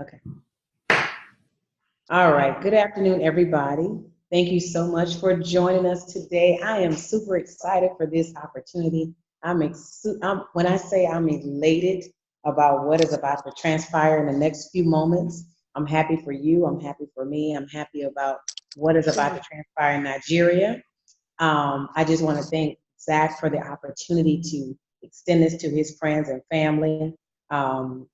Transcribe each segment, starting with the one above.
Okay. All right. Good afternoon, everybody. Thank you so much for joining us today. I am super excited for this opportunity. When I say I'm elated about what is about to transpire in the next few moments, I'm happy for you. I'm happy for me. I'm happy about what is about to transpire in Nigeria. I just want to thank Zach for the opportunity to extend this to his friends and family.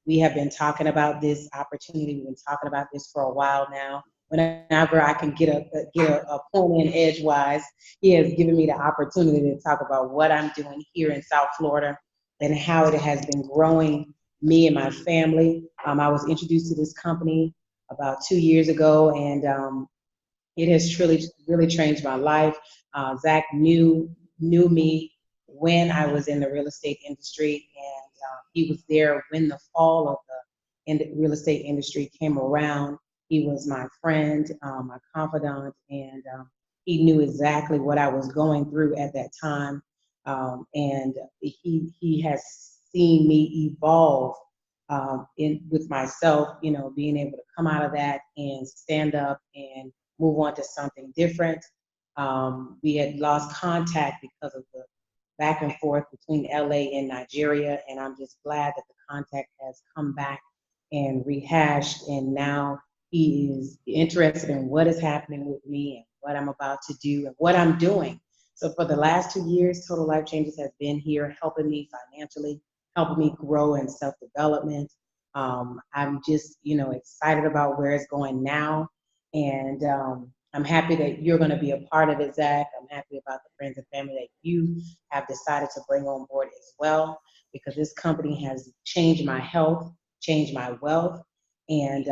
We have been talking about this opportunity. We've been talking about this for a while now. Whenever I can get a point in edgewise, he has given me the opportunity to talk about what I'm doing here in South Florida and how it has been growing me and my family. I was introduced to this company about 2 years ago, and it has truly really changed my life. Zach knew me when I was in the real estate industry, and he was there when the fall of the real estate industry came around. He was my friend, my confidant, and he knew exactly what I was going through at that time. And he has seen me evolve in with myself, being able to come out of that and stand up and move on to something different. We had lost contact because of the back and forth between LA and Nigeria, and I'm just glad that the contact has come back and rehashed, and now he is interested in what is happening with me and what I'm about to do and what I'm doing. So for the last 2 years, Total Life Changes has been here helping me financially, helping me grow in self-development. I'm just, excited about where it's going now. And I'm happy that you're going to be a part of it, Zach. I'm happy about the friends and family that you have decided to bring on board as well, because this company has changed my health, changed my wealth. And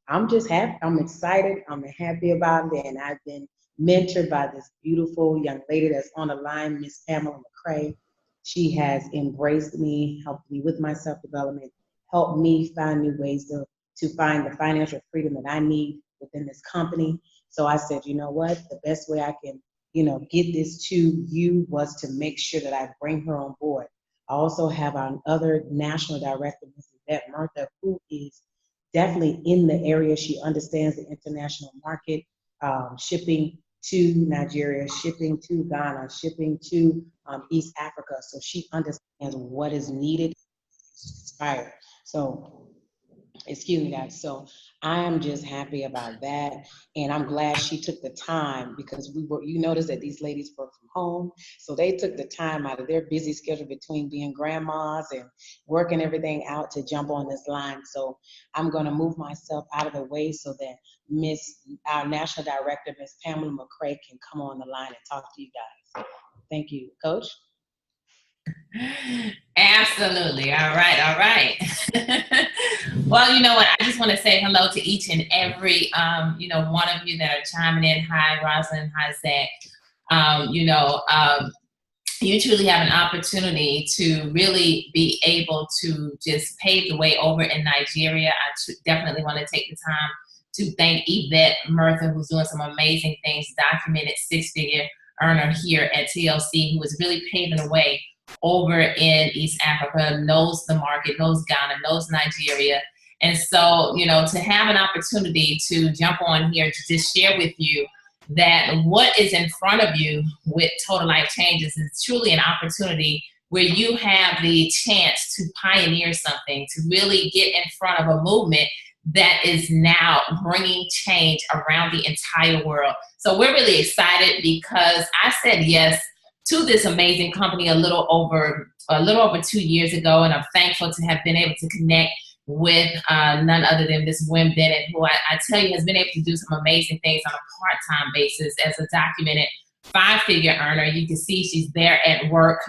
I'm just happy. I'm excited. I'm happy about it. And I've been mentored by this beautiful young lady that's on the line, Miss Pamela McCray. She has embraced me, helped me with my self development, helped me find new ways to find the financial freedom that I need within this company. So I said, you know what? The best way I can, get this to you was to make sure that I bring her on board. I also have our other national director, Mrs. Bette Murtha, who is definitely in the area. She understands the international market, shipping to Nigeria, shipping to Ghana, shipping to East Africa. So she understands what is needed to inspire. So excuse me, guys. So I am just happy about that. And I'm glad she took the time, because you notice that these ladies work from home. So they took the time out of their busy schedule between being grandmas and working everything out to jump on this line. So I'm going to move myself out of the way so that our national director, Miss Pamela McCray, can come on the line and talk to you guys. Thank you, Coach. Absolutely. All right. All right. Well, you know what? I just want to say hello to each and every, one of you that are chiming in. Hi, Rosalind. Hi, Zach. You truly have an opportunity to really be able to just pave the way over in Nigeria. I definitely want to take the time to thank Yvette Murtha, who's doing some amazing things, documented six-figure earner here at TLC, who is really paving the way over in East Africa, knows the market, knows Ghana, knows Nigeria. And so, to have an opportunity to jump on here to just share with you that what is in front of you with Total Life Changes is truly an opportunity where you have the chance to pioneer something, to really get in front of a movement that is now bringing change around the entire world. So we're really excited because I said yes to this amazing company a little over 2 years ago, and I'm thankful to have been able to connect with none other than Miss Wim Bennett, who I tell you has been able to do some amazing things on a part-time basis as a documented five-figure earner. You can see she's there at work,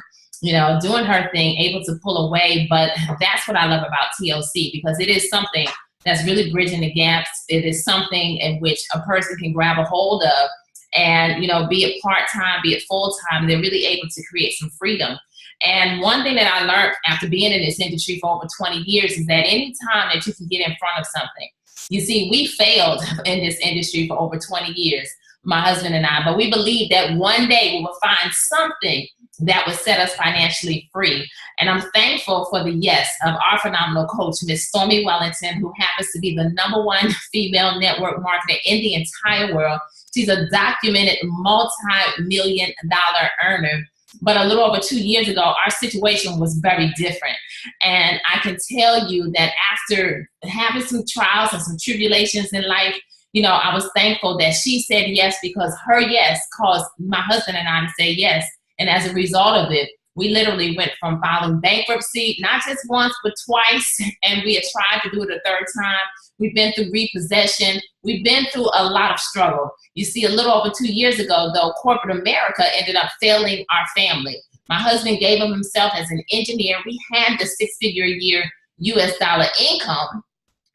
doing her thing, able to pull away. But that's what I love about TLC, because it is something that's really bridging the gaps. It is something in which a person can grab a hold of and, be it part-time, be it full-time, they're really able to create some freedom. And one thing that I learned after being in this industry for over 20 years is that any time that you can get in front of something, you see, we failed in this industry for over 20 years, my husband and I, but we believe that one day we will find something that would set us financially free. And I'm thankful for the yes of our phenomenal coach, Miss Stormy Wellington, who happens to be the #1 female network marketer in the entire world. She's a documented multi-million-dollar earner. But a little over 2 years ago, our situation was very different. And I can tell you that after having some trials and some tribulations in life, you know, I was thankful that she said yes, because her yes caused my husband and I to say yes. And as a result of it, we literally went from filing bankruptcy, not just once, but twice. And we had tried to do it a third time. We've been through repossession. We've been through a lot of struggle. You see, a little over 2 years ago, though, corporate America ended up failing our family. My husband gave of himself as an engineer. We had the 6-figure a year US dollar income,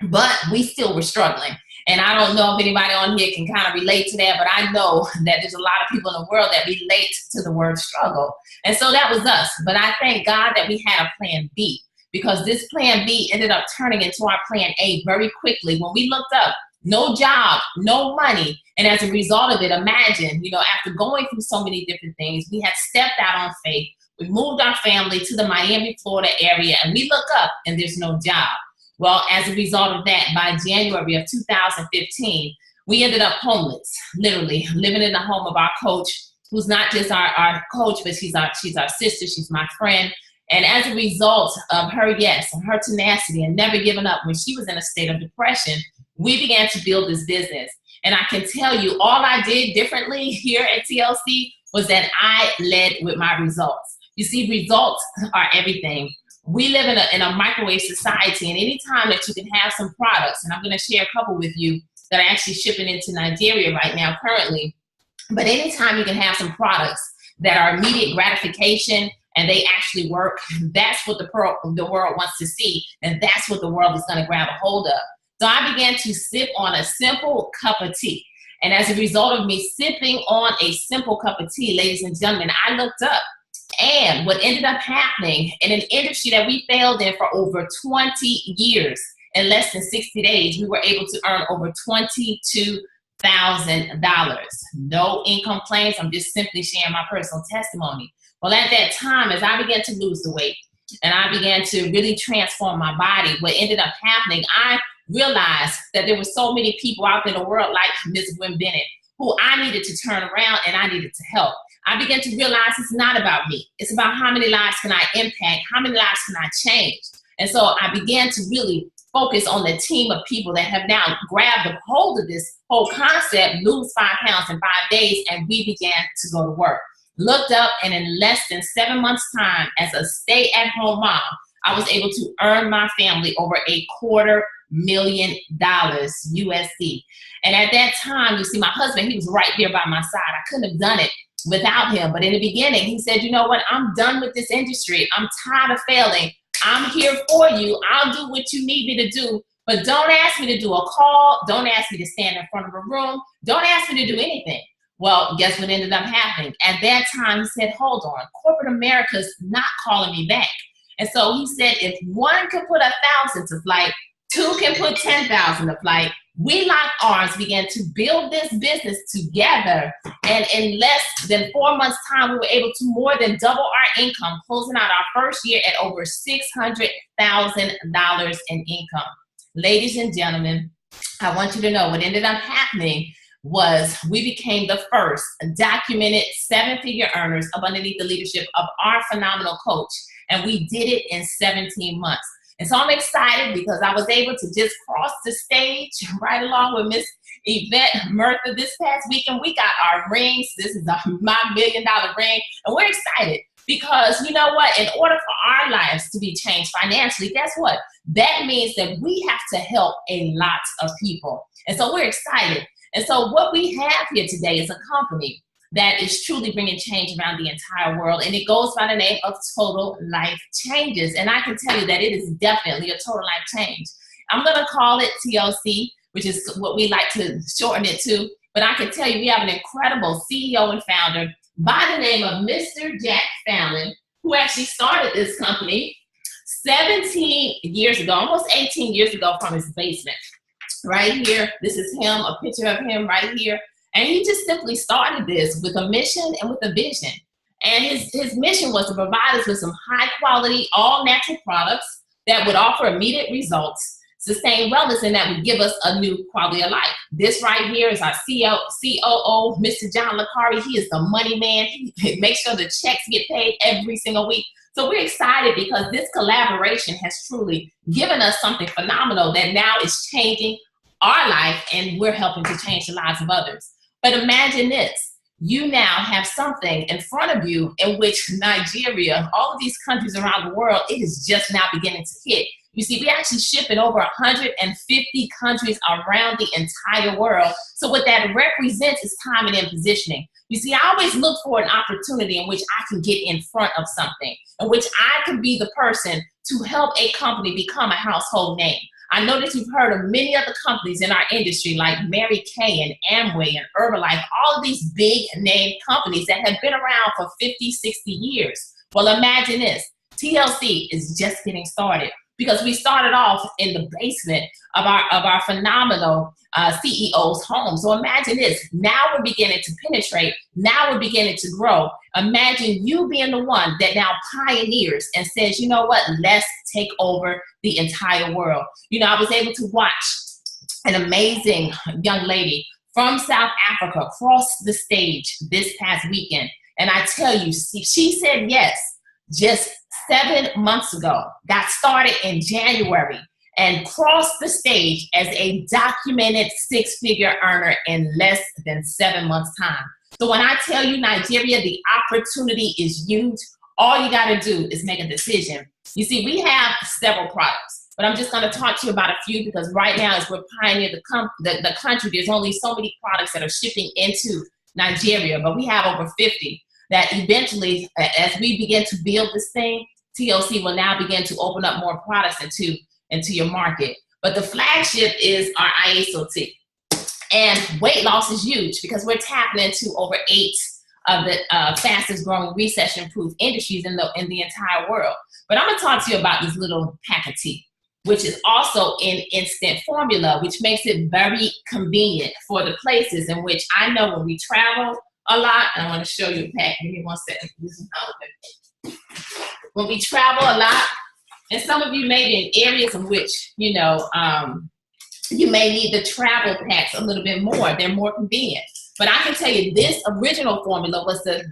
but we still were struggling. And I don't know if anybody on here can kind of relate to that, but I know that there's a lot of people in the world that relate to the word struggle. And so that was us. But I thank God that we had a plan B, because this plan B ended up turning into our plan A very quickly. When we looked up, no job, no money. And as a result of it, imagine, you know, after going through so many different things, we had stepped out on faith. We moved our family to the Miami, Florida area, and we look up and there's no job. Well, as a result of that, by January of 2015, we ended up homeless, literally living in the home of our coach, who's not just our coach, but she's our sister, she's my friend. And as a result of her yes and her tenacity and never giving up when she was in a state of depression, we began to build this business. And I can tell you, all I did differently here at TLC was that I led with my results. You see, results are everything. We live in a microwave society, and anytime that you can have some products, and I'm going to share a couple with you that are actually shipping into Nigeria right now currently, but anytime you can have some products that are immediate gratification and they actually work, that's what the world wants to see, and that's what the world is going to grab a hold of. So I began to sip on a simple cup of tea. And as a result of me sipping on a simple cup of tea, ladies and gentlemen, I looked up. And what ended up happening in an industry that we failed in for over 20 years, in less than 60 days, we were able to earn over $22,000. No income claims. I'm just simply sharing my personal testimony. Well, at that time, as I began to lose the weight and I began to really transform my body, what ended up happening, I realized that there were so many people out there in the world like Ms. Gwen Bennett who I needed to turn around and I needed to help. I began to realize it's not about me. It's about how many lives can I impact? How many lives can I change? And so I began to really focus on the team of people that have now grabbed a hold of this whole concept, lose 5 pounds in 5 days, and we began to go to work. Looked up, and in less than 7 months' time, as a stay-at-home mom, I was able to earn my family over $250,000 USD. And at that time, you see, my husband, he was right there by my side. I couldn't have done it without him. But in the beginning, he said, you know what? I'm done with this industry. I'm tired of failing. I'm here for you. I'll do what you need me to do. But don't ask me to do a call. Don't ask me to stand in front of a room. Don't ask me to do anything. Well, guess what ended up happening? At that time, he said, hold on. Corporate America's not calling me back. And so he said, if one can put 1,000 to flight, 2 can put 10,000 to flight. We locked arms, began to build this business together, and in less than 4 months' time, we were able to more than double our income, closing out our first year at over $600,000 in income. Ladies and gentlemen, I want you to know what ended up happening was we became the first documented 7-figure earners up underneath the leadership of our phenomenal coach, and we did it in 17 months. And so I'm excited because I was able to just cross the stage right along with Miss Yvette Murtha this past weekend. We got our rings. This is my $1 million ring. And we're excited because, you know what? In order for our lives to be changed financially, guess what? That means that we have to help a lot of people. And so we're excited. And so what we have here today is a company that is truly bringing change around the entire world. And it goes by the name of Total Life Changes. And I can tell you that it is definitely a total life change. I'm gonna call it TLC, which is what we like to shorten it to. But I can tell you we have an incredible CEO and founder by the name of Mr. Jack Fallon, who actually started this company 17 years ago, almost 18 years ago, from his basement. Right here, this is him, a picture of him right here. And he just simply started this with a mission and with a vision. And his mission was to provide us with some high quality, all natural products that would offer immediate results, sustain wellness, and that would give us a new quality of life. This right here is our COO, Mr. John Licari. He is the money man. He makes sure the checks get paid every single week. So we're excited because this collaboration has truly given us something phenomenal that now is changing our life, and we're helping to change the lives of others. But imagine this. You now have something in front of you in which Nigeria, all of these countries around the world, it is just now beginning to hit. You see, we actually ship in over 150 countries around the entire world. So what that represents is timing and positioning. You see, I always look for an opportunity in which I can get in front of something, in which I can be the person to help a company become a household name. I know that you've heard of many other companies in our industry like Mary Kay and Amway and Herbalife, all of these big name companies that have been around for 50, 60 years. Well, imagine this. TLC is just getting started because we started off in the basement of our phenomenal CEO's home. So imagine this. Now we're beginning to penetrate. Now we're beginning to grow. Imagine you being the one that now pioneers and says, you know what, let's take over the entire world. You know, I was able to watch an amazing young lady from South Africa cross the stage this past weekend. And I tell you, she said yes just 7 months ago, got started in January, and crossed the stage as a documented six-figure earner in less than 7 months' time. So when I tell you, Nigeria, the opportunity is huge. All you got to do is make a decision. You see, we have several products, but I'm just going to talk to you about a few because right now, as we're pioneering the country, there's only so many products that are shipping into Nigeria, but we have over 50 that eventually, as we begin to build this thing, TLC will now begin to open up more products into your market. But the flagship is our IASO tea. And weight loss is huge because we're tapping into over 8 of the fastest growing recession-proof industries in the entire world. But I'm gonna talk to you about this little pack of tea, which is also in instant formula, which makes it very convenient for the places in which I know when we travel a lot, and I want to show you a pack. Give me 1 second. This is how it is. When we travel a lot, and some of you may be in areas in which, you know, you may need the travel packs a little bit more. They're more convenient. But I can tell you this original formula was the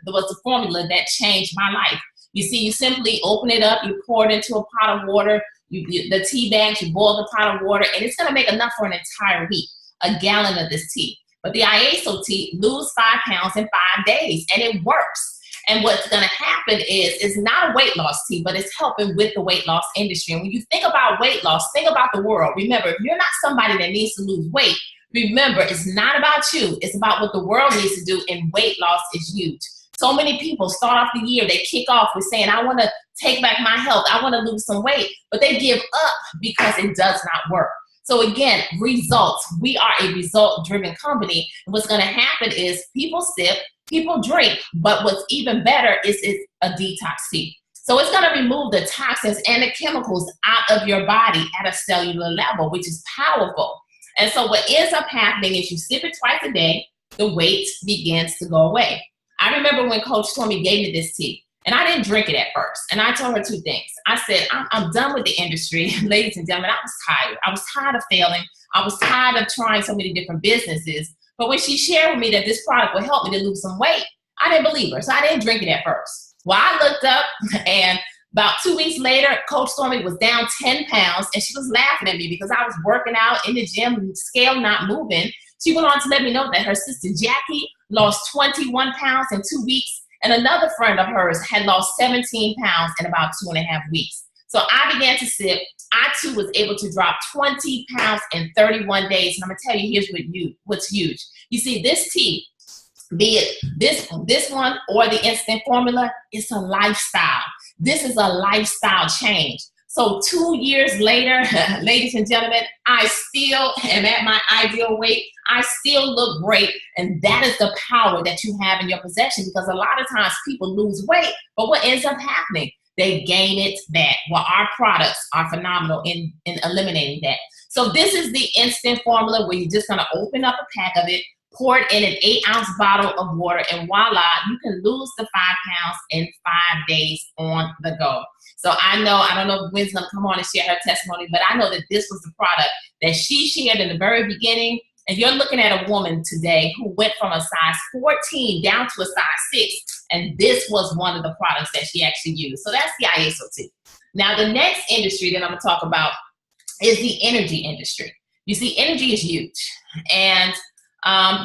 formula that changed my life. You see, you simply open it up, you pour it into a pot of water, the tea bags, you boil the pot of water, and it's going to make enough for an entire week, a gallon of this tea. But the IASO tea, lose 5 pounds in 5 days, and it works. And what's going to happen is it's not a weight loss tea, but it's helping with the weight loss industry. And when you think about weight loss, think about the world. Remember, if you're not somebody that needs to lose weight, remember, it's not about you. It's about what the world needs to do, and weight loss is huge. So many people start off the year, they kick off with saying, I want to take back my health. I want to lose some weight, but they give up because it does not work. So again, results. We are a result-driven company. And what's going to happen is people sip, people drink, but what's even better is it's a detox tea. So it's going to remove the toxins and the chemicals out of your body at a cellular level, which is powerful. And so what ends up happening is you sip it twice a day, the weight begins to go away. I remember when Coach Stormy gave me this tea, and I didn't drink it at first. And I told her 2 things. I said, I'm done with the industry. Ladies and gentlemen, I was tired. I was tired of failing. I was tired of trying so many different businesses. But when she shared with me that this product would help me to lose some weight, I didn't believe her. So I didn't drink it at first. Well, I looked up, and about 2 weeks later, Coach Stormy was down 10 pounds, and she was laughing at me because I was working out in the gym, scale not moving. She went on to let me know that her sister Jackie lost 21 pounds in 2 weeks, and another friend of hers had lost 17 pounds in about 2.5 weeks. So I began to sip. I too was able to drop 20 pounds in 31 days. And I'm gonna tell you, here's what's huge. You see, this tea, be it this one or the instant formula, it's a lifestyle. This is a lifestyle change. So 2 years later, ladies and gentlemen, I still am at my ideal weight. I still look great. And that is the power that you have in your possession, because a lot of times people lose weight, but what ends up happening? They gain it back. Well, our products are phenomenal in eliminating that. So this is the instant formula where you're just gonna open up a pack of it, pour it in an 8-ounce bottle of water, and voila, you can lose the 5 pounds in 5 days on the go. So I don't know if Wynn's gonna come on and share her testimony, but I know that this was the product that she shared in the very beginning. And you're looking at a woman today who went from a size 14 down to a size 6, and this was one of the products that she actually used. So that's the ISOT. Now, the next industry that I'm gonna talk about is the energy industry. You see, energy is huge, and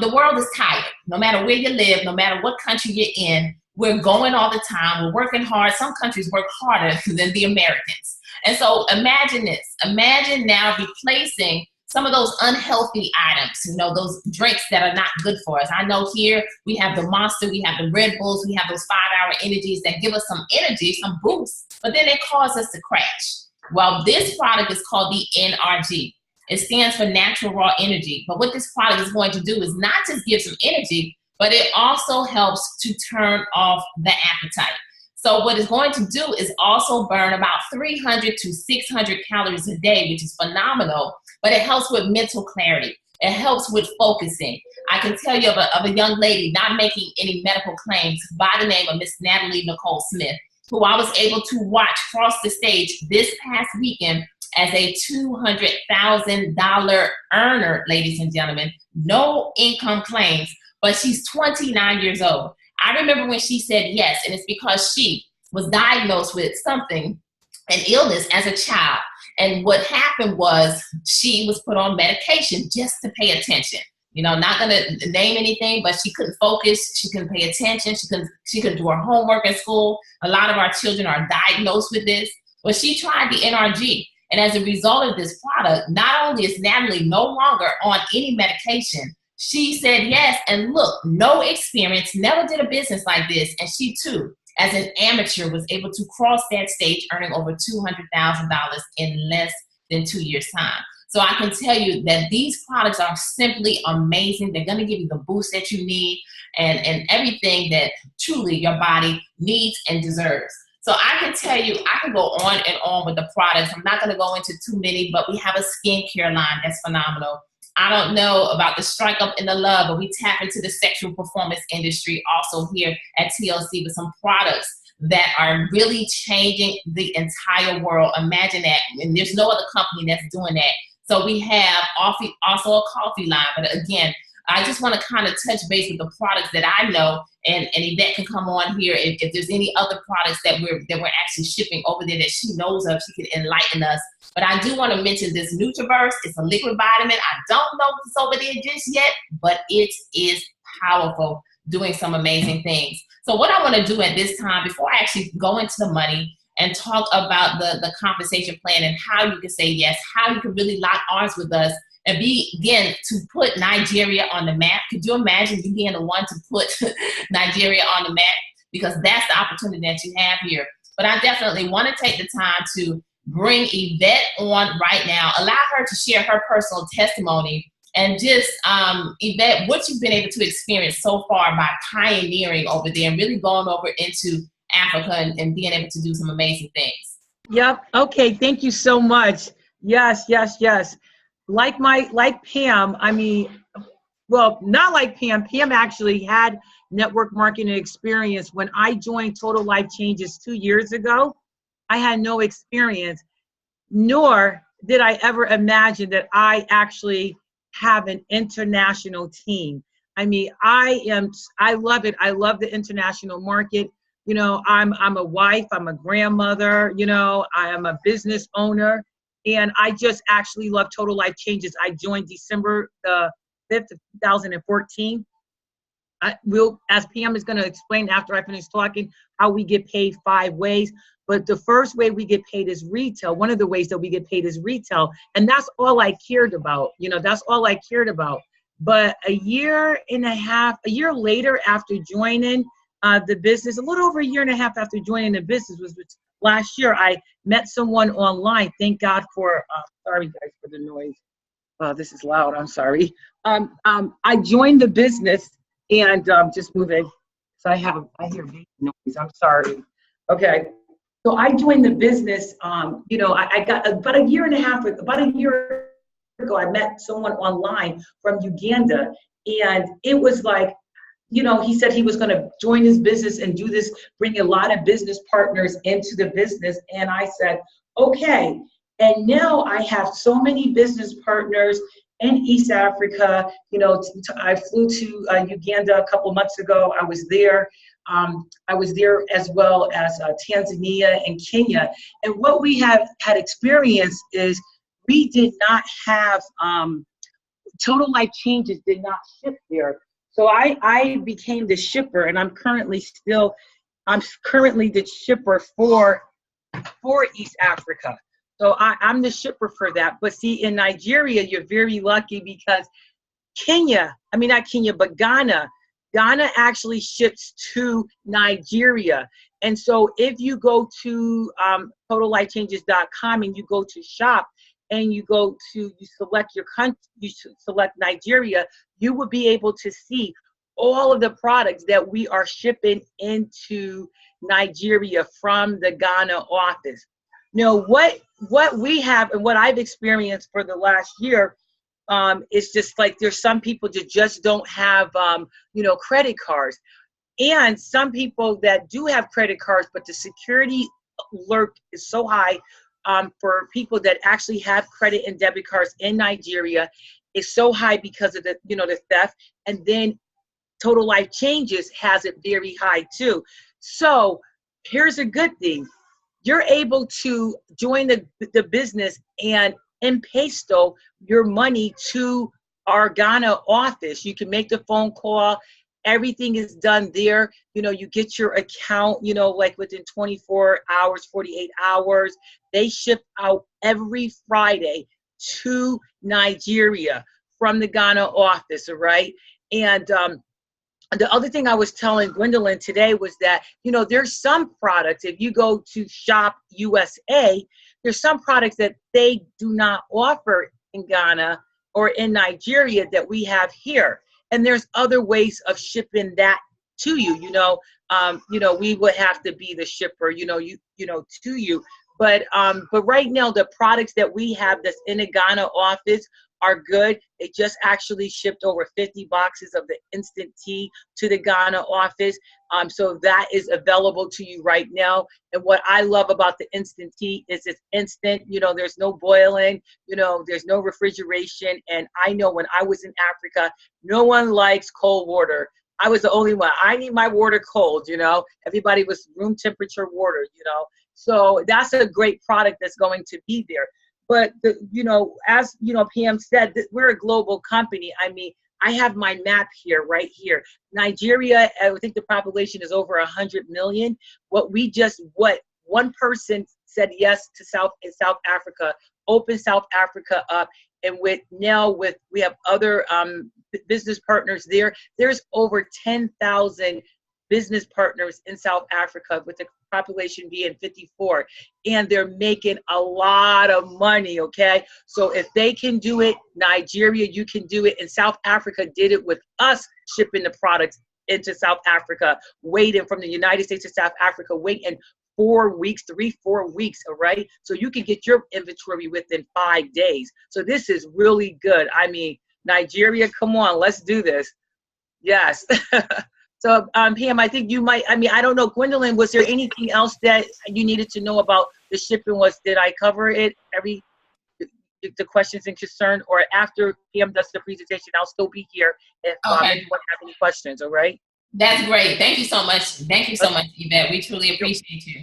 the world is tired. No matter where you live, no matter what country you're in, we're going all the time. We're working hard. Some countries work harder than the Americans. And so imagine this. Imagine now replacing some of those unhealthy items, those drinks that are not good for us. I know here we have the Monster, we have the Red Bulls, we have those 5-hour energies that give us some energy, some boost, but then they cause us to crash. Well, this product is called the NRG. It stands for Natural Raw Energy. But what this product is going to do is not just give some energy, but it also helps to turn off the appetite. So what it's going to do is also burn about 300 to 600 calories a day, which is phenomenal, but it helps with mental clarity. It helps with focusing. I can tell you of a young lady, not making any medical claims, by the name of Miss Natalie Nicole Smith, who I was able to watch cross the stage this past weekend as a $200,000 earner, ladies and gentlemen. No income claims, but she's 29 years old. I remember when she said yes, and it's because she was diagnosed with something, an illness as a child. And what happened was she was put on medication just to pay attention. Not gonna name anything, but she couldn't focus, she couldn't pay attention, she couldn't do her homework at school. A lot of our children are diagnosed with this. But she tried the NRG. And as a result of this product, not only is Natalie no longer on any medication, she said yes, and look, no experience, never did a business like this, and she too, as an amateur, was able to cross that stage earning over $200,000 in less than 2 years' time. So I can tell you that these products are simply amazing. They're gonna give you the boost that you need and everything that truly your body needs and deserves. So I can tell you, I can go on and on with the products. I'm not gonna go into too many, but we have a skincare line that's phenomenal. I don't know about the Strike Up and the Love, but we tap into the sexual performance industry also here at TLC with some products that are really changing the entire world. Imagine that. And there's no other company that's doing that. So we have also a coffee line. But again, I just want to kind of touch base with the products that I know, and Yvette can come on here if there's any other products that we're actually shipping over there that she knows of. She can enlighten us. But I do want to mention this Nutraverse. It's a liquid vitamin. I don't know if it's over there just yet, but it is powerful, doing some amazing things. So what I want to do at this time, before I actually go into the money and talk about the compensation plan and how you can say yes, how you can really lock arms with us and begin to put Nigeria on the map. Could you imagine you being the one to put Nigeria on the map? Because that's the opportunity that you have here. But I definitely want to take the time to bring Yvette on right now, allow her to share her personal testimony, and just, Yvette, what you've been able to experience so far by pioneering over there and really going over into Africa and being able to do some amazing things. Yep. Okay. Thank you so much. Yes, yes, yes. Like Pam, well, not like Pam. Pam actually had network marketing experience. When I joined Total Life Changes 2 years ago, I had no experience, nor did I ever imagine that I actually have an international team. I love it. I love the international market. I'm a wife, I'm a grandmother, I am a business owner, and I just actually love Total Life Changes. I joined December the 5th of 2014. As Pam is going to explain after I finish talking, how we get paid 5 ways. But the first way we get paid is retail. One of the ways that we get paid is retail. And that's all I cared about. That's all I cared about. But a year later after joining the business, a little over a year and a half after joining the business, was last year, I met someone online. Thank God for, sorry guys for the noise. This is loud, I'm sorry. I joined the business and just moving. So I hear noise, I'm sorry. Okay. So I joined the business, I got about a year ago, I met someone online from Uganda, And it was like, you know, he said he was going to join his business and do this, bring a lot of business partners into the business. And I said, okay. And now I have so many business partners in East Africa. You know, I flew to Uganda a couple months ago. I was there. I was there as well as Tanzania and Kenya. And what we have had experienced is we did not have, Total Life Changes did not ship there. So I became the shipper, and I'm currently the shipper for East Africa. So I'm the shipper for that. But see, in Nigeria, you're very lucky because not Kenya, but Ghana actually ships to Nigeria. And so if you go to totallifechanges.com and you go to shop, and you select your country, you select Nigeria, you will be able to see all of the products that we are shipping into Nigeria from the Ghana office. Now, what we have and what I've experienced for the last year is just like there's some people that just don't have, credit cards. And some people that do have credit cards, but the security alert is so high for people that actually have credit and debit cards in Nigeria is so high because of the theft. And then Total Life Changes has it very high too. So here's a good thing. You're able to join the business and M-Peso your money to our Ghana office. You can make the phone call. Everything is done there. You get your account, like within 24 hours, 48 hours. They ship out every Friday to Nigeria from the Ghana office, all right? And the other thing I was telling Gwendolyn today was that, there's some products, if you go to Shop USA, there's some products that they do not offer in Ghana or in Nigeria that we have here. And there's other ways of shipping that to you. We would have to be the shipper, to you. But right now, the products that we have that's in the Ghana office are good. They just actually shipped over 50 boxes of the instant tea to the Ghana office. So that is available to you right now. And what I love about the instant tea is it's instant. There's no boiling, there's no refrigeration. And I know when I was in Africa, no one likes cold water. I was the only one. I need my water cold, Everybody was room temperature water, So that's a great product that's going to be there. But, as, Pam said, we're a global company. I mean, I have my map here, right here. Nigeria, I think the population is over 100 million. What one person said yes to South Africa, open South Africa up. And we have other business partners there. There's over 10,000 business partners in South Africa with the population being 54, and they're making a lot of money, okay? So if they can do it, Nigeria, you can do it, and South Africa did it with us shipping the products into South Africa, waiting from the United States to South Africa, waiting 4 weeks, 3-4 weeks, all right? So you can get your inventory within 5 days. So this is really good. I mean, Nigeria, come on, let's do this. Yes. So, Pam, I think you might, I don't know, Gwendolyn, was there anything else that you needed to know about the shipping? Did I cover it, the questions and concern? Or after Pam does the presentation, I'll still be here if anyone has any questions, all right? That's great. Thank you so much. Thank you so much, Yvette. We truly appreciate you.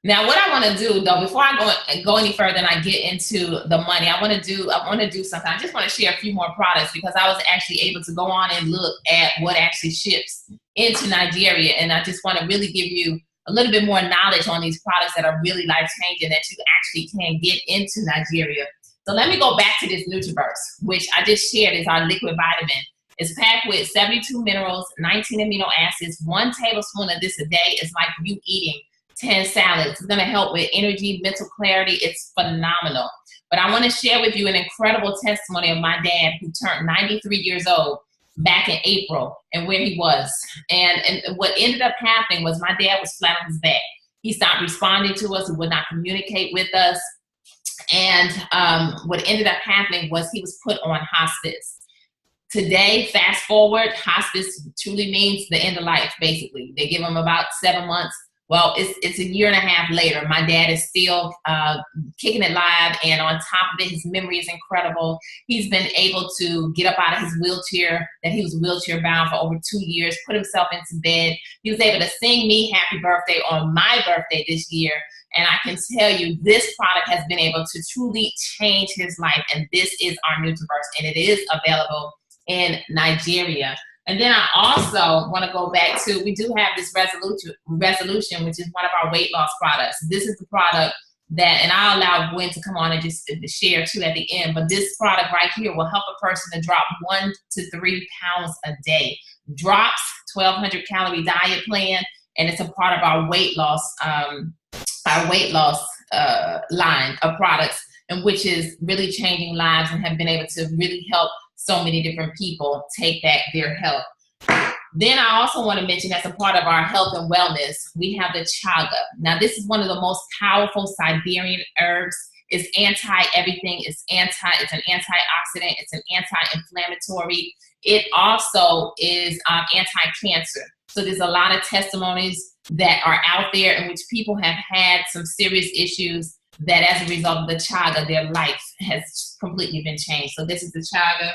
Now, what I want to do, though, before I go any further and I get into the money, I want to do something. I just want to share a few more products because I was actually able to go on and look at what actually ships into Nigeria. And I just want to really give you a little bit more knowledge on these products that are really life-changing that you actually can get into Nigeria. So let me go back to this NutriVerse, which I just shared is our liquid vitamin. It's packed with 72 minerals, 19 amino acids. 1 tablespoon of this a day is like you eating 10 salads. It's going to help with energy, mental clarity. It's phenomenal. But I want to share with you an incredible testimony of my dad who turned 93 years old back in April and where he was. And what ended up happening was my dad was flat on his back. He stopped responding to us. He would not communicate with us. And what ended up happening was he was put on hospice. Today, fast forward, hospice truly means the end of life, basically. They give them about 7 months. Well, it's a year and a half later. My dad is still kicking it live, and on top of it, his memory is incredible. He's been able to get up out of his wheelchair, that he was wheelchair bound for over 2 years, put himself into bed. He was able to sing me happy birthday on my birthday this year. And I can tell you, this product has been able to truly change his life, and this is our Nutraverse, and it is available in Nigeria. And then I also want to go back to, we do have this resolution, which is one of our weight loss products. This is the product that, and I'll allow Gwen to come on and just share too at the end, but this product right here will help a person to drop 1 to 3 pounds a day. Drops, 1,200 calorie diet plan, and it's a part of our weight loss line of products, and which is really changing lives and have been able to really help so many different people take back their health. Then I also want to mention, as a part of our health and wellness, we have the chaga. Now, this is one of the most powerful Siberian herbs. It's anti-everything. It's an antioxidant. It's an anti-inflammatory. It also is anti-cancer. So there's a lot of testimonies that are out there in which people have had some serious issues that as a result of the chaga, their life has completely been changed. So this is the chaga.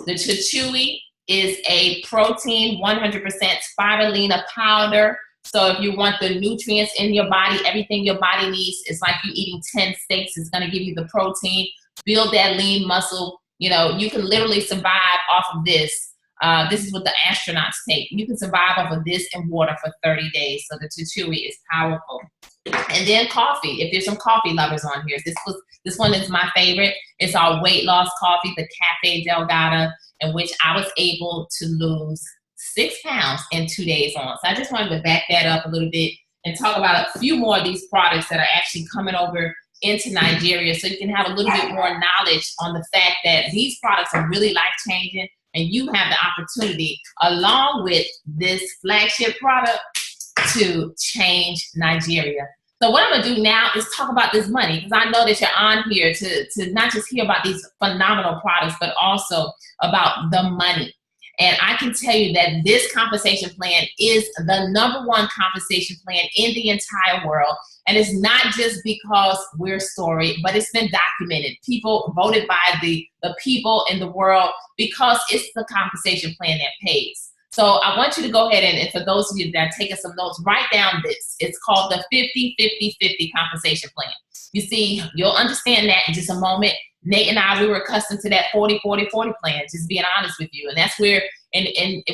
The chachui is a protein, 100% spirulina powder. So if you want the nutrients in your body, everything your body needs, it's like you eating 10 steaks. It's going to give you the protein, build that lean muscle. You know, you can literally survive off of this. This is what the astronauts take. You can survive off of this and water for 30 days. So the chachui is powerful. And then coffee, if there's some coffee lovers on here, this one is my favorite. It's our weight loss coffee, the Cafe Delgada, in which I was able to lose 6 pounds in 2 days on. So I just wanted to back that up a little bit and talk about a few more of these products that are actually coming over into Nigeria, so you can have a little bit more knowledge on the fact that these products are really life-changing, and you have the opportunity, along with this flagship product, to change Nigeria. So what I'm gonna do now is talk about this money, because I know that you're on here to not just hear about these phenomenal products, but also about the money. And I can tell you that this compensation plan is the #1 compensation plan in the entire world. And it's not just because we're storied, but it's been documented. People voted by the people in the world because it's the compensation plan that pays. So I want you to go ahead and for those of you that are taking some notes, write down this. It's called the 50-50-50 compensation plan. You see, you'll understand that in just a moment. Nate and I, we were accustomed to that 40-40-40 plan, just being honest with you. And that's where, and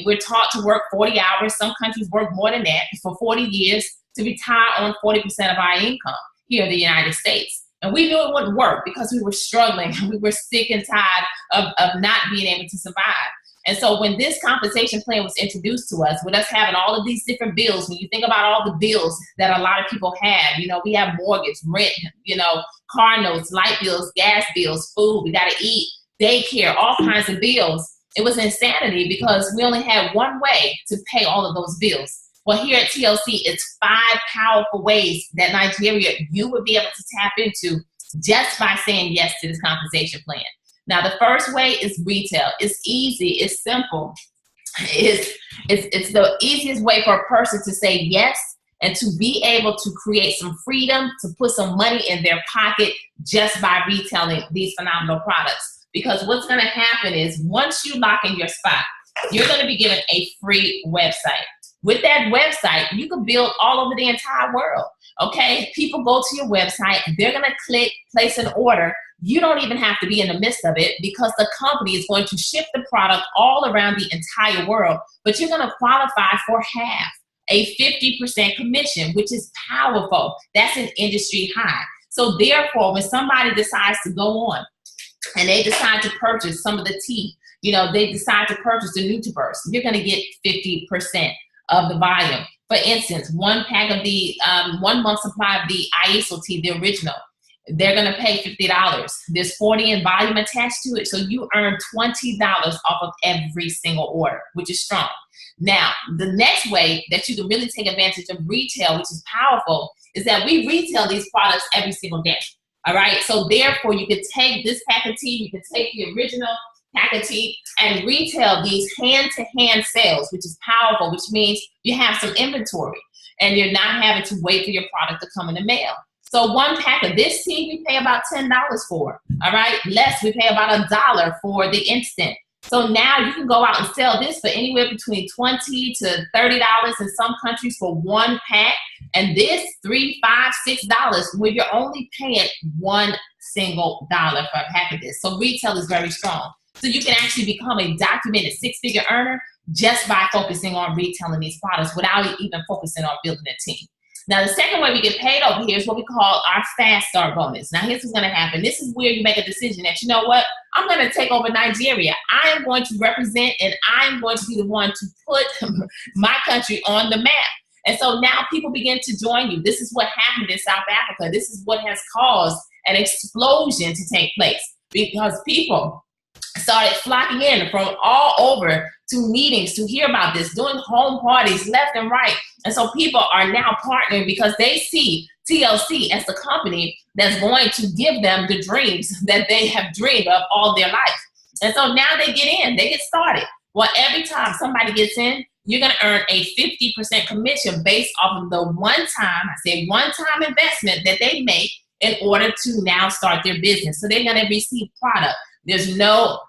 we're taught to work 40 hours. Some countries work more than that for 40 years to retire on 40% of our income here in the United States. And we knew it wouldn't work because we were struggling. We were sick and tired of not being able to survive. And so when this compensation plan was introduced to us, with us having all of these different bills, when you think about all the bills that a lot of people have, you know, we have mortgage, rent, you know, car notes, light bills, gas bills, food, we got to eat, daycare, all kinds of bills. It was insanity because we only had one way to pay all of those bills. Well, here at TLC, it's 5 powerful ways that Nigeria, you would be able to tap into just by saying yes to this compensation plan. Now, the first way is retail. It's easy. It's simple. It's the easiest way for a person to say yes and to be able to create some freedom, to put some money in their pocket just by retailing these phenomenal products. Because what's going to happen is once you lock in your spot, you're going to be given a free website. With that website, you can build all over the entire world. Okay? People go to your website. They're going to click, place an order. You don't even have to be in the midst of it because the company is going to ship the product all around the entire world, but you're going to qualify for half, a 50% commission, which is powerful. That's an industry high. So therefore, when somebody decides to go on and they decide to purchase some of the tea, you know, they decide to purchase the Nutraverse, you're going to get 50% of the volume. For instance, 1 pack of the 1 month supply of the ISO tea, the original, they're going to pay $50. There's 40 in volume attached to it, so you earn $20 off of every single order, which is strong. Now, the next way that you can really take advantage of retail, which is powerful, is that we retail these products every single day. All right, so therefore, you can take this pack of tea, you can take the original packaging, and retail these hand-to-hand sales, which is powerful, which means you have some inventory and you're not having to wait for your product to come in the mail. So one pack of this tea, we pay about $10 for, all right? Less, we pay about $1 for the instant. So now you can go out and sell this for anywhere between $20 to $30 in some countries for one pack. And this $3, $5, $6 where you're only paying $1 single dollar for a pack of this. So retail is very strong. So you can actually become a documented six-figure earner just by focusing on retailing these products without even focusing on building a team. Now, the second way we get paid over here is what we call our fast start bonus. Now, here's what's going to happen. This is where you make a decision that, you know what, I'm going to take over Nigeria. I am going to represent and I'm going to be the one to put my country on the map. And so now people begin to join you. This is what happened in South Africa. This is what has caused an explosion to take place because people started flocking in from all over to meetings to hear about this, doing home parties left and right. And so people are now partnering because they see TLC as the company that's going to give them the dreams that they have dreamed of all their life. And so now they get in, they get started. Well, every time somebody gets in, you're going to earn a 50% commission based off of the one-time investment that they make in order to now start their business. So they're going to receive product. There's no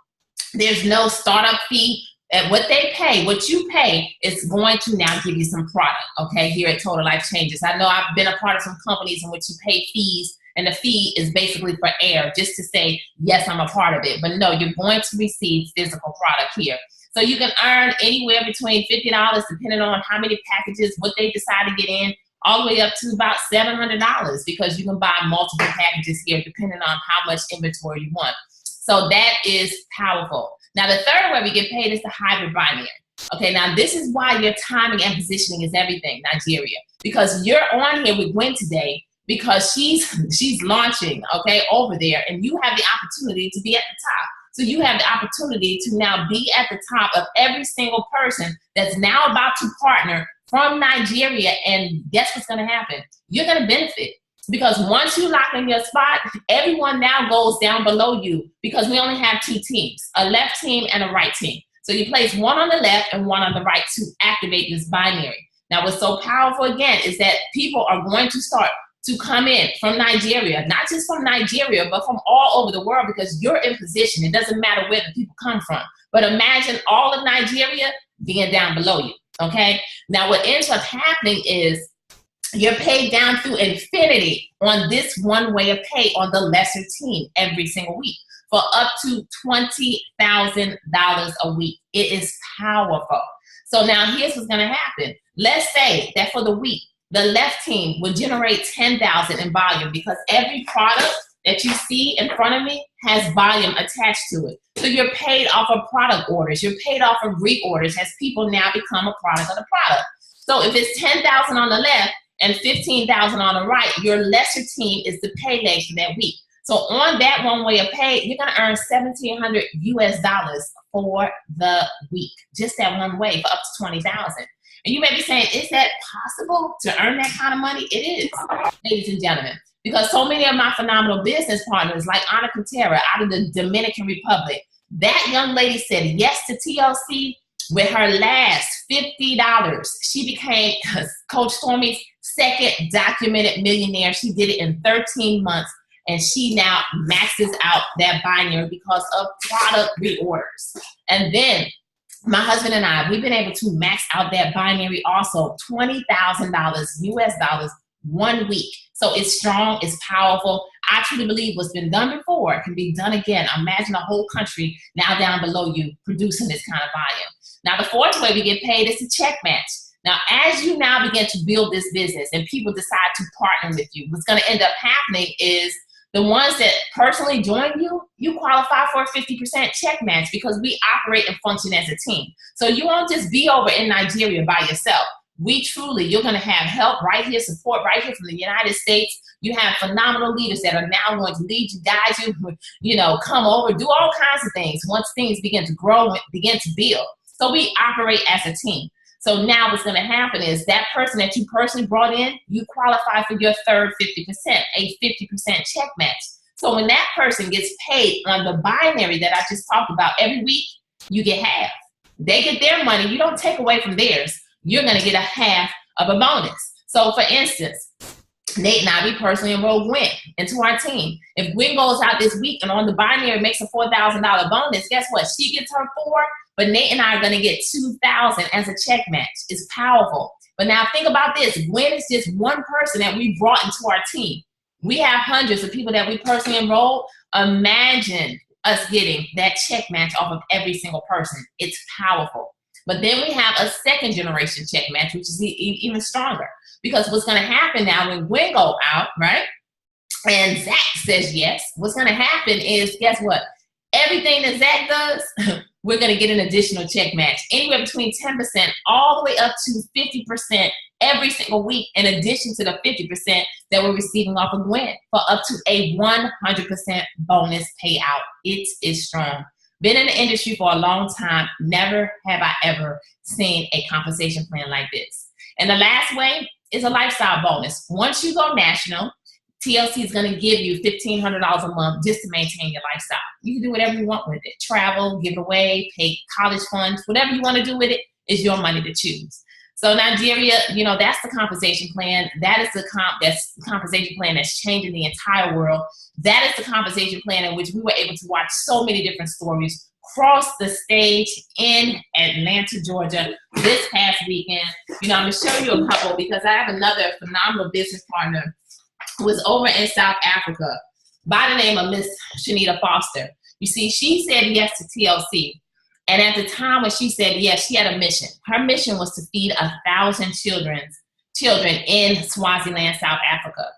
startup fee. And what they pay, what you pay, is going to now give you some product, okay, here at Total Life Changes. I know I've been a part of some companies in which you pay fees, and the fee is basically for air, just to say, yes, I'm a part of it. But no, you're going to receive physical product here. So you can earn anywhere between $50, depending on how many packages, what they decide to get in, all the way up to about $700 because you can buy multiple packages here depending on how much inventory you want. So that is powerful. Now, the third way we get paid is the hybrid binary. Okay, now this is why your timing and positioning is everything, Nigeria. Because you're on here with Gwen today because she's launching, okay, over there, and you have the opportunity to be at the top. So you have the opportunity to now be at the top of every single person that's now about to partner from Nigeria, and guess what's going to happen? You're going to benefit. Because once you lock in your spot, everyone now goes down below you because we only have two teams, a left team and a right team. So you place one on the left and one on the right to activate this binary. Now, what's so powerful, again, is that people are going to start to come in from Nigeria, not just from Nigeria, but from all over the world because you're in position. It doesn't matter where the people come from. But imagine all of Nigeria being down below you, okay? Now, what ends up happening is you're paid down through infinity on this one way of pay on the lesser team every single week for up to $20,000 a week. It is powerful. So now here's what's going to happen. Let's say that for the week, the left team will generate $10,000 in volume because every product that you see in front of me has volume attached to it. So you're paid off of product orders. You're paid off of reorders as people now become a product of the product. So if it's $10,000 on the left, and $15,000 on the right, your lesser team is the pay leg for that week. So on that one way of pay, you're gonna earn $1,700 US for the week, just that one way for up to $20,000. And you may be saying, is that possible to earn that kind of money? It is, ladies and gentlemen, because so many of my phenomenal business partners, like Ana Quintero out of the Dominican Republic, that young lady said yes to TLC with her last $50. She became Coach Stormy's second documented millionaire. She did it in 13 months, and she now maxes out that binary because of product reorders. And then my husband and I, we've been able to max out that binary also, $20,000 US 1 week. So it's strong, it's powerful. I truly believe what's been done before can be done again. Imagine a whole country now down below you producing this kind of volume. Now, the fourth way we get paid is the check match. Now, as you now begin to build this business and people decide to partner with you, what's going to end up happening is the ones that personally join you, you qualify for a 50% check match because we operate and function as a team. So you won't just be over in Nigeria by yourself. You're going to have help right here, support right here from the United States. You have phenomenal leaders that are now going to lead you, guide you, come over, do all kinds of things once things begin to grow and begin to build. So we operate as a team. So now what's going to happen is that person that you personally brought in, you qualify for your third 50%, a 50% check match. So when that person gets paid on the binary that I just talked about every week, you get half. They get their money. You don't take away from theirs. You're going to get a half of a bonus. So for instance, Nate and I, we personally enrolled Gwen into our team. If Gwen goes out this week and on the binary makes a $4,000 bonus, guess what? She gets her 4, but Nate and I are going to get 2,000 as a check match. It's powerful. But now think about this. Gwen is just one person that we brought into our team. We have hundreds of people that we personally enrolled. Imagine us getting that check match off of every single person. It's powerful. But then we have a second generation check match, which is even stronger. Because what's going to happen now when Gwen go out, right, and Zach says yes, what's going to happen is, guess what? Everything that Zach does, we're going to get an additional check match, anywhere between 10% all the way up to 50% every single week, in addition to the 50% that we're receiving off of Gwen, for up to a 100% bonus payout. It is strong. Been in the industry for a long time. Never have I ever seen a compensation plan like this. And the last way is a lifestyle bonus. Once you go national, TLC is going to give you $1,500 a month just to maintain your lifestyle. You can do whatever you want with it. Travel, give away, pay college funds, whatever you want to do with it is your money to choose. So Nigeria, that's the compensation plan. That is the compensation plan that's changing the entire world. That is the compensation plan in which we were able to watch so many different stories cross the stage in Atlanta, Georgia this past weekend. I'm going to show you a couple because I have another phenomenal business partner who is over in South Africa by the name of Miss Shanita Foster. You see, she said yes to TLC. And at the time when she said yes, she had a mission. Her mission was to feed 1,000 children in Swaziland, South Africa.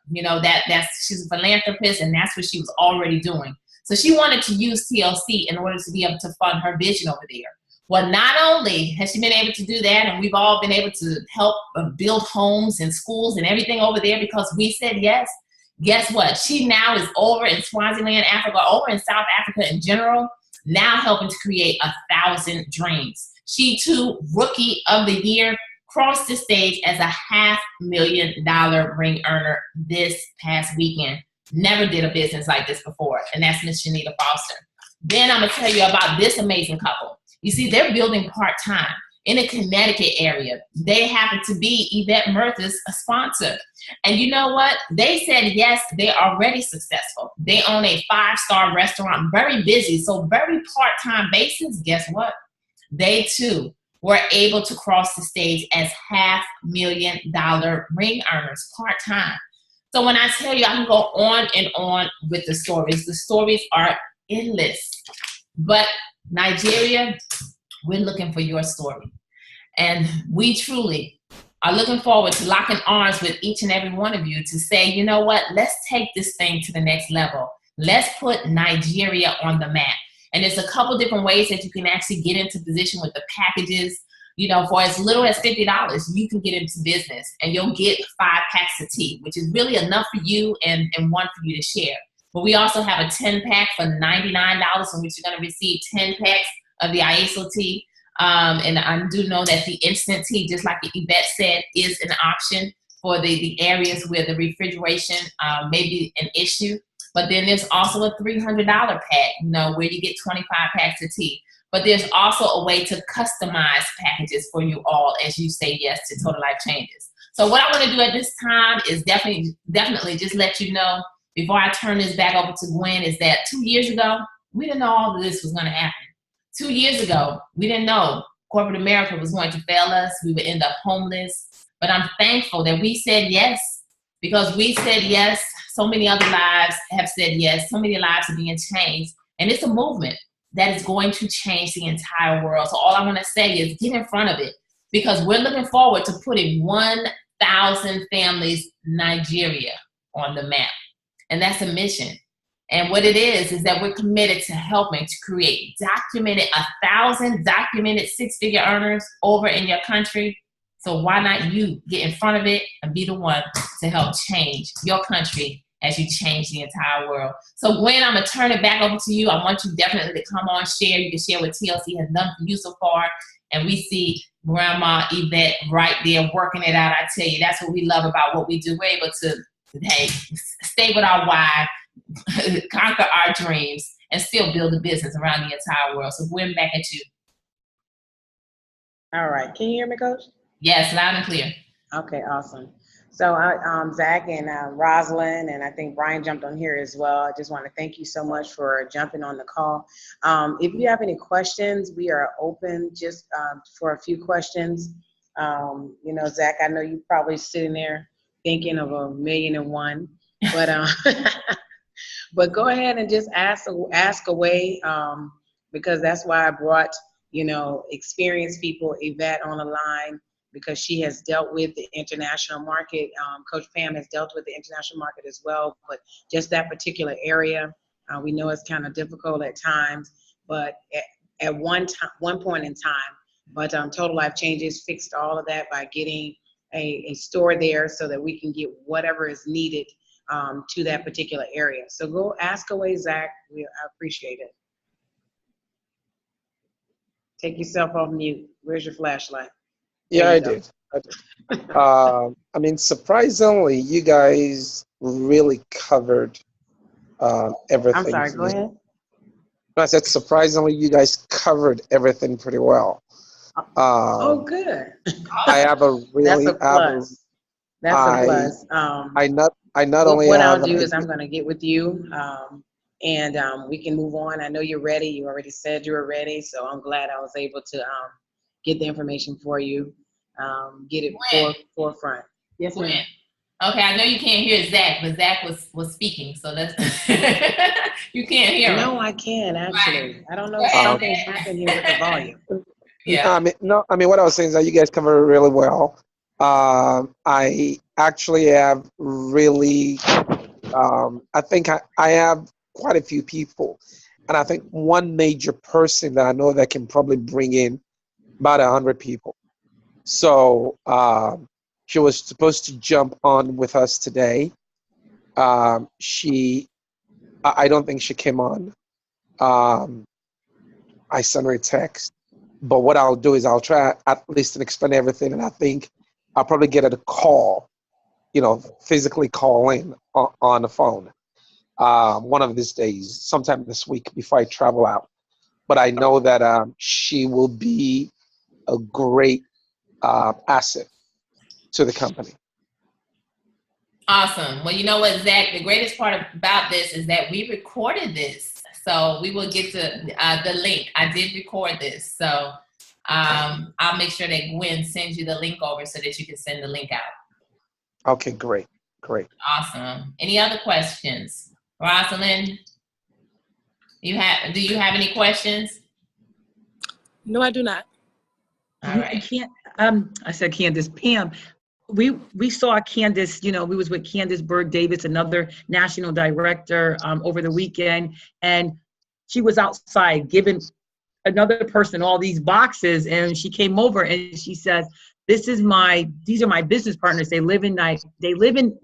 She's a philanthropist, and that's what she was already doing. So she wanted to use TLC in order to be able to fund her vision over there. Well, not only has she been able to do that, and we've all been able to help build homes and schools and everything over there because we said yes, guess what? She now is over in Swaziland, Africa, over in South Africa in general, now helping to create 1,000 dreams. She too, Rookie of the Year, crossed the stage as a $500,000 ring earner this past weekend. Never did a business like this before, and that's Miss Shanita Foster. Then I'm going to tell you about this amazing couple. You see, they're building part-time in the Connecticut area. They happen to be Yvette Murtha's sponsor. And you know what? They said yes, they're already successful. They own a 5-star restaurant, very busy, so very part-time basis. Guess what? They too were able to cross the stage as $500,000 ring earners part-time. So when I tell you, I can go on and on with the stories are endless. But Nigeria, we're looking for your story. And we truly are looking forward to locking arms with each and every one of you to say, you know what, let's take this thing to the next level. Let's put Nigeria on the map. And there's a couple different ways that you can actually get into position with the packages. For as little as $50, you can get into business and you'll get 5 packs of tea, which is really enough for you and one for you to share. But we also have a 10-pack for $99 in which you're going to receive 10 packs of the IASO tea. And I do know that the instant tea, just like Yvette said, is an option for the areas where the refrigeration may be an issue. But then there's also a $300 pack, where you get 25 packs of tea. But there's also a way to customize packages for you all as you say yes to Total Life Changes. So what I want to do at this time is definitely just let you know, before I turn this back over to Gwen, is that 2 years ago, we didn't know all of this was going to happen. 2 years ago, we didn't know corporate America was going to fail us. We would end up homeless. But I'm thankful that we said yes, because we said yes. So many other lives have said yes. So many lives are being changed. And it's a movement that is going to change the entire world. So all I want to say is get in front of it, because we're looking forward to putting 1,000 families Nigeria on the map. And that's a mission. And what it is that we're committed to helping to create 1,000 documented 6-figure earners over in your country. So why not you get in front of it and be the one to help change your country as you change the entire world. So Gwen, I'm going to turn it back over to you. I want you definitely to come on, share. You can share what TLC has done for you so far. And we see Grandma Yvette right there working it out. I tell you, that's what we love about what we do. We're able to, stay with our why, conquer our dreams and still build a business around the entire world. So Gwen, back at you. All right. Can you hear me, Coach? Yes, loud and clear. Okay, awesome. So Zach and Rosalind, and I think Brian jumped on here as well. I just want to thank you so much for jumping on the call. If you have any questions, we are open just for a few questions. You know, Zach, I know you're probably sitting there thinking of 1,000,001, but but go ahead and just ask away, because that's why I brought, you know, experienced people, Yvette, on the line, because she has dealt with the international market. Coach Pam has dealt with the international market as well, but just that particular area, we know it's kind of difficult at times, but at one point in time, but Total Life Changes fixed all of that by getting a store there so that we can get whatever is needed to that particular area. So go ask away, Zach. I appreciate it. Take yourself off mute. Where's your flashlight? Yeah, I did. I mean, surprisingly, you guys really covered everything. I'm sorry, go ahead. I said, surprisingly, you guys covered everything pretty well. Oh, good. I have a really. That's a plus. That's a plus. I not only what have I'll do is I'm going to get with you, and we can move on. I know you're ready. You already said you were ready, so I'm glad I was able to get the information for you, get it forefront. Yes, ma'am. Okay, I know you can't hear Zach, but Zach was speaking, so that's you can't hear him. No, I can actually. I don't know if something happened here with the volume. Yeah. I mean, what I was saying is that you guys covered it really well. I actually have really, I think I have quite a few people, and I think one major person that I know that can probably bring in about 100 people. So she was supposed to jump on with us today. I don't think she came on. I sent her a text, but what I'll do is I'll try at least to explain everything, and I think I'll probably get her to call, you know, physically call in on the phone one of these days, sometime this week before I travel out. But I know that she will be a great asset to the company. Awesome. Well, you know what, Zach, the greatest part about this is that we recorded this. So we will get to the link. I did record this. So I'll make sure that Gwen sends you the link over so that you can send the link out. Okay, great. Awesome. Any other questions? Rosalind, do you have any questions? No, I do not. All right. I said Candace. Pam, we saw Candace, you know, we was with Candace Berg Davis, another national director, over the weekend, and she was outside giving another person all these boxes, and she came over and she says, these are my business partners. They live in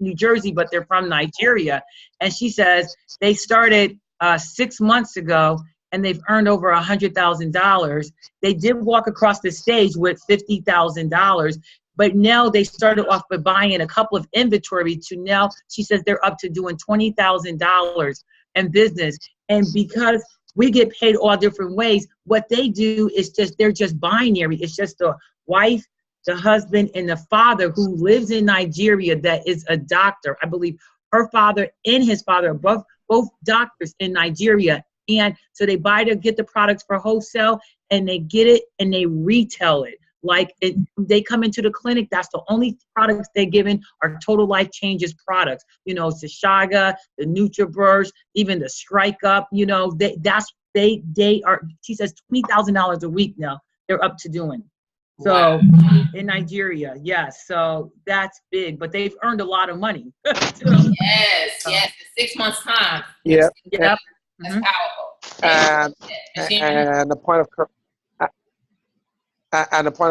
New Jersey, but they're from Nigeria. And she says they started 6 months ago and they've earned over $100,000. They did walk across the stage with $50,000, but now they started off by buying a couple of inventory to now she says they're up to doing $20,000 in business. And because we get paid all different ways, what they do is they're just binary. It's just the wife, the husband, and the father who lives in Nigeria that is a doctor. I believe her father and his father are both doctors in Nigeria. And so they get the products for wholesale, and they get it and they retail it. Like they come into the clinic, that's the only products they're given are Total Life Changes products. You know, Sashaga, the NutriBurst, even the Strike Up, you know, they are, she says $20,000 a week now they're up to doing. So in Nigeria, yes, so that's big, but they've earned a lot of money. Yes, in 6 months' time. Yeah. Yep. That's powerful. And the point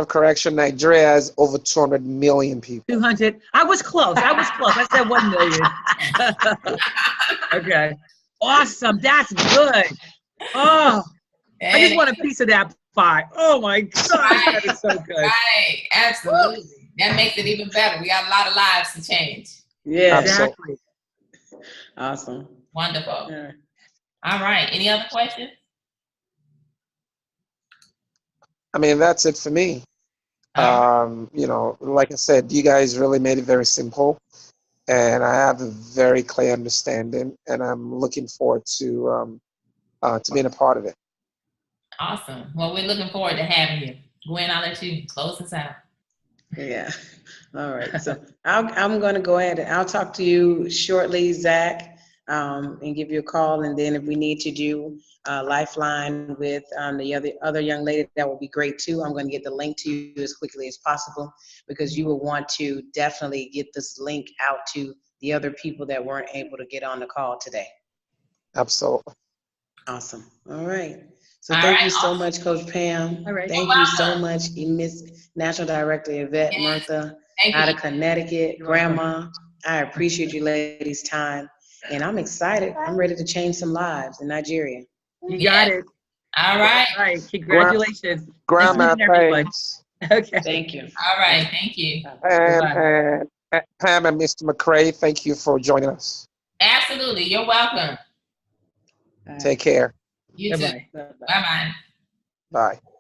of correction, Nigeria has over 200 million people. 200. I was close. I said 1 million. Okay. Awesome. That's good. Oh, I just want a piece of that pie. Oh my God, that is so good. Right, absolutely. That makes it even better. We got a lot of lives to change. Yeah, exactly. Awesome. Wonderful. Yeah. All right. Any other questions? I mean, that's it for me. You know, like I said, you guys really made it very simple, and I have a very clear understanding, and I'm looking forward to being a part of it. Awesome. Well, we're looking forward to having you. Gwen, I'll let you close us out. Yeah. All right. So I'm going to go ahead and I'll talk to you shortly, Zach, and give you a call. And then if we need to do Lifeline with the other young lady, that will be great too. I'm going to get the link to you as quickly as possible, because you will want to definitely get this link out to the other people that weren't able to get on the call today. Absolutely. Awesome. All right. So All thank right, you so awesome. much, Coach Pam. All right. Thank You're you so welcome. much, Miss National Director Yvette Yes. Murtha Thank out you. of Connecticut. You're welcome. Grandma, I appreciate you ladies' time. And I'm excited. I'm ready to change some lives in Nigeria. You got it. All right. All right. Congratulations. Grandma, Nice meeting everyone. thanks. Okay. Thank you. All right. Thank you. Bye-bye. And Pam and Mr. McCray, thank you for joining us. Absolutely. You're welcome. All right. Take care. You too. Bye-bye. Bye-bye. Bye-bye. Bye.